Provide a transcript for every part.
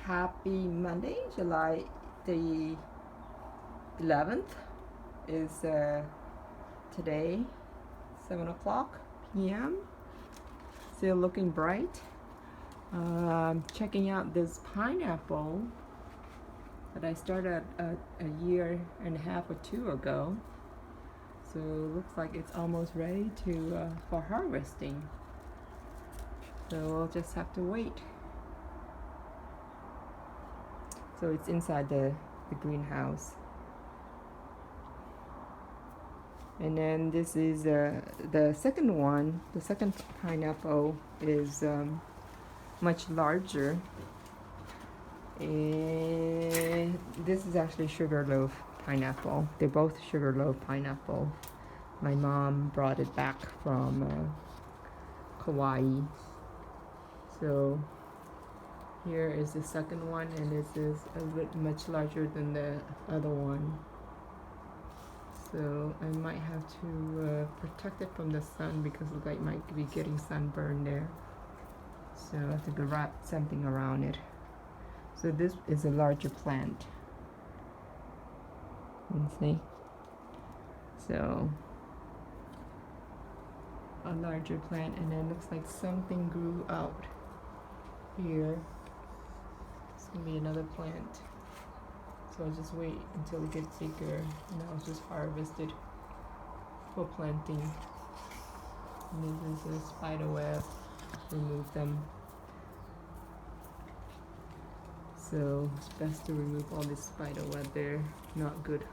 Happy Monday, July the 11th is today, 7 o'clock p.m. Still looking bright. Checking out this pineapple that I started a year and a half or two ago. So it looks like it's almost ready to for harvesting. So we'll just have to wait. So it's inside the greenhouse. And then this is the second one. The second pineapple is much larger. And this is actually sugarloaf pineapple. They're both sugarloaf pineapple. My mom brought it back from Kauai. So here is the second one, and this is a bit much larger than the other one. So I might have to protect it from the sun because it might be getting sunburned there. So I have to wrap something around it. So this is a larger plant. You can see. So a larger plant, and then it looks like something grew out here. It's gonna be another plant. So I'll just wait until it gets bigger, and I'll just harvest it for planting. And this is a spider web. Remove them. So it's best to remove all this spider web there. Not good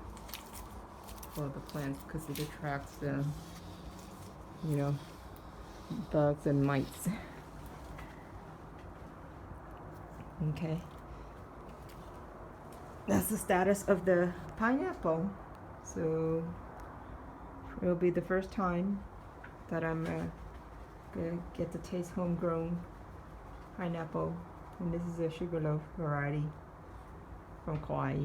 for the plants because it attracts the, bugs and mites. Okay. That's the status of the pineapple. So it'll be the first time that I'm gonna get to taste homegrown pineapple, and this is a sugarloaf variety from Kauai.